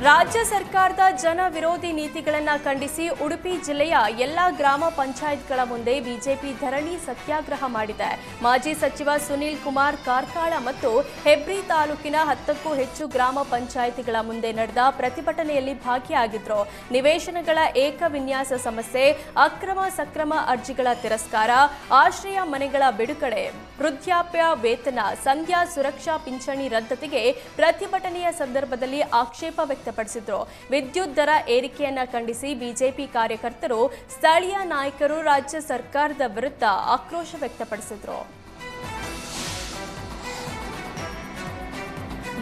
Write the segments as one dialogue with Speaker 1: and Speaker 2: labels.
Speaker 1: ರಾಜ್ಯ ಸರ್ಕಾರದ ಜನ ವಿರೋಧಿ ನೀತಿಗಳನ್ನು ಖಂಡಿಸಿ ಉಡುಪಿ ಜಿಲ್ಲೆಯ ಎಲ್ಲಾ ಗ್ರಾಮ ಪಂಚಾಯತ್ಗಳ ಮುಂದೆ ಬಿಜೆಪಿ ಧರಣಿ ಸತ್ಯಾಗ್ರಹ ಮಾಡಿದೆ. ಮಾಜಿ ಸಚಿವ ಸುನೀಲ್ ಕುಮಾರ್ ಕಾರ್ಕಳ ಮತ್ತು ಹೆಬ್ರಿ ತಾಲೂಕಿನ 10ಕ್ಕೂ ಹೆಚ್ಚು ಗ್ರಾಮ ಪಂಚಾಯಿತಿಗಳ ಮುಂದೆ ನಡೆದ ಪ್ರತಿಭಟನೆಯಲ್ಲಿ ಭಾಗಿಯಾಗಿದ್ರು. ನಿವೇಶನಗಳ ಏಕ ವಿನ್ಯಾಸ ಸಮಸ್ಯೆ, ಅಕ್ರಮ ಸಕ್ರಮ ಅರ್ಜಿಗಳ ತಿರಸ್ಕಾರ, ಆಶ್ರಯ ಮನೆಗಳ ಬಿಡುಗಡೆ, ವೃದ್ಧಾಪ್ಯ ವೇತನ, ಸಂಧ್ಯಾ ಸುರಕ್ಷಾ ಪಿಂಚಣಿ ರದ್ದತಿಗೆ ಪ್ರತಿಭಟನೆಯ ಸಂದರ್ಭದಲ್ಲಿ ಆಕ್ಷೇಪ ವ್ಯಕ್ತಪಡಿಸಿದ್ರು. ವಿದ್ಯುತ್ ದರ ಏರಿಕೆಯನ್ನ ಖಂಡಿಸಿ ಬಿಜೆಪಿ ಕಾರ್ಯಕರ್ತರು, ಸ್ಥಳೀಯ ನಾಯಕರು ರಾಜ್ಯ ಸರ್ಕಾರದ ವಿರುದ್ಧ ಆಕ್ರೋಶ ವ್ಯಕ್ತಪಡಿಸಿದ್ರು.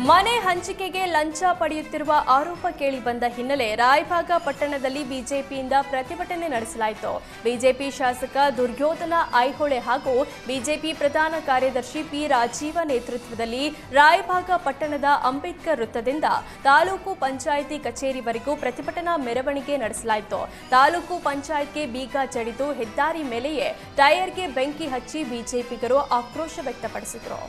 Speaker 1: ಮನೆ ಹಂಚಿಕೆಗೆ ಲಂಚ ಪಡೆಯುತ್ತಿರುವ ಆರೋಪ ಕೇಳಿಬಂದ ಹಿನ್ನೆಲೆ ರಾಯಭಾಗ ಪಟ್ಟಣದಲ್ಲಿ ಬಿಜೆಪಿಯಿಂದ ಪ್ರತಿಭಟನೆ ನಡೆಸಲಾಯಿತು. ಬಿಜೆಪಿ ಶಾಸಕ ದುರ್ಯೋಧನ ಐಹೊಳೆ ಹಾಗೂ ಬಿಜೆಪಿ ಪ್ರಧಾನ ಕಾರ್ಯದರ್ಶಿ ಪಿ ರಾಜೀವ ನೇತೃತ್ವದಲ್ಲಿ ರಾಯಭಾಗ ಪಟ್ಟಣದ ಅಂಬೇಡ್ಕರ್ ವೃತ್ತದಿಂದ ತಾಲೂಕು ಪಂಚಾಯಿತಿ ಕಚೇರಿವರೆಗೂ ಪ್ರತಿಭಟನಾ ಮೆರವಣಿಗೆ ನಡೆಸಲಾಯಿತು. ತಾಲೂಕು ಪಂಚಾಯತ್ಗೆ ಬೀಗ ಜಡಿದು ಹೆದ್ದಾರಿ ಮೇಲೆಯೇ ಟೈರ್ಗೆ ಬೆಂಕಿ ಹಚ್ಚಿ ಬಿಜೆಪಿಗರು ಆಕ್ರೋಶ ವ್ಯಕ್ತಪಡಿಸಿದರು.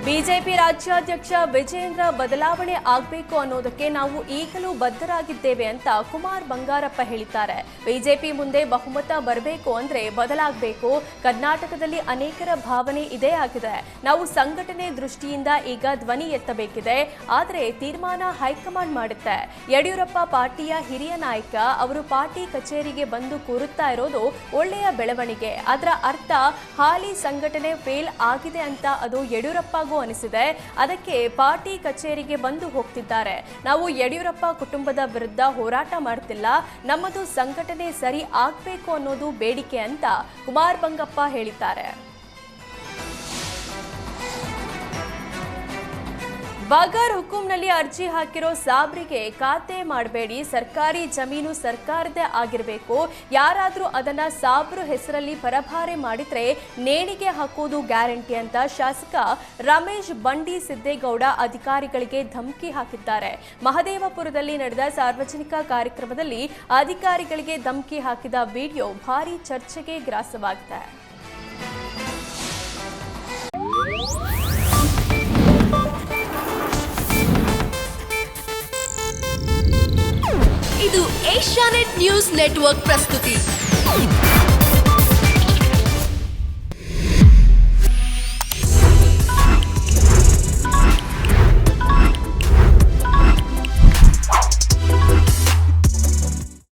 Speaker 1: ಬಿಜೆಪಿ ರಾಜ್ಯಾಧ್ಯಕ್ಷ ವಿಜಯೇಂದ್ರ ಬದಲಾವಣೆ ಆಗಬೇಕು ಅನ್ನೋದಕ್ಕೆ ನಾವು ಈಗಲೂ ಬದ್ಧರಾಗಿದ್ದೇವೆ ಅಂತ ಕುಮಾರ್ ಬಂಗಾರಪ್ಪ ಹೇಳಿದ್ದಾರೆ. ಬಿಜೆಪಿ ಮುಂದೆ ಬಹುಮತ ಬರಬೇಕು ಅಂದ್ರೆ ಬದಲಾಗಬೇಕು. ಕರ್ನಾಟಕದಲ್ಲಿ ಅನೇಕರ ಭಾವನೆ ಇದೇ ಆಗಿದೆ. ನಾವು ಸಂಘಟನೆ ದೃಷ್ಟಿಯಿಂದ ಈಗ ಧ್ವನಿ ಎತ್ತಬೇಕಿದೆ. ಆದರೆ ತೀರ್ಮಾನ ಹೈಕಮಾಂಡ್ ಮಾಡುತ್ತೆ. ಯಡಿಯೂರಪ್ಪ ಪಾರ್ಟಿಯ ಹಿರಿಯ ನಾಯಕ, ಅವರು ಪಾರ್ಟಿ ಕಚೇರಿಗೆ ಬಂದು ಕೂರುತ್ತಾ ಇರೋದು ಒಳ್ಳೆಯ ಬೆಳವಣಿಗೆ. ಅದರ ಅರ್ಥ ಹಾಲಿ ಸಂಘಟನೆ ಫೇಲ್ ಆಗಿದೆ ಅಂತ ಅದು ಯಡಿಯೂರಪ್ಪಗೂ ಅನಿಸಿದೆ. ಅದಕ್ಕೆ ಪಾರ್ಟಿ ಕಚೇರಿಗೆ ಬಂದು ಹೋಗ್ತಿದ್ದಾರೆ. ನಾವು ಯಡಿಯೂರಪ್ಪ ಕುಟುಂಬದ ವಿರುದ್ಧ ಹೋರಾಟ ಮಾಡ್ತಿಲ್ಲ. ನಮ್ಮದು ಸಂಘಟನೆ ಸರಿ ಆಗ್ಬೇಕು ಅನ್ನೋದು ಬೇಡಿಕೆ ಅಂತ ಕುಮಾರ್ ಬಂಗಪ್ಪ ಹೇಳಿದ್ದಾರೆ. ಬಗರ್ ಹುಕುಂನಲ್ಲಿ ಅರ್ಜಿ ಹಾಕಿರೋ ಸಾಬ್ರಿಗೆ ಖಾತೆ ಮಾಡಬೇಡಿ. ಸರ್ಕಾರಿ ಜಮೀನು ಸರ್ಕಾರದೇ ಆಗಿರಬೇಕು. ಯಾರಾದರೂ ಅದನ್ನ ಸಾಬ್ರು ಹೆಸರಲ್ಲಿ ಪರಭಾರೆ ಮಾಡಿದ್ರೆ ನೇಣಿಗೆ ಹಾಕೋದು ಗ್ಯಾರಂಟಿ ಅಂತ ಶಾಸಕ ರಮೇಶ್ ಬಂಡಿ ಸಿದ್ದೇಗೌಡ ಅಧಿಕಾರಿಗಳಿಗೆ ಧಮಕಿ ಹಾಕಿದ್ದಾರೆ. ಮಹದೇವಪುರದಲ್ಲಿ ನಡೆದ ಸಾರ್ವಜನಿಕ ಕಾರ್ಯಕ್ರಮದಲ್ಲಿ ಅಧಿಕಾರಿಗಳಿಗೆ ಧಮಕಿ ಹಾಕಿದ ವಿಡಿಯೋ ಭಾರೀ ಚರ್ಚೆಗೆ ಗ್ರಾಸವಾಗಿದೆ.
Speaker 2: ಇದು ಏಷ್ಯಾನೆಟ್ ನ್ಯೂಸ್ ನೆಟ್ವರ್ಕ್ ಪ್ರಸ್ತುತಿ.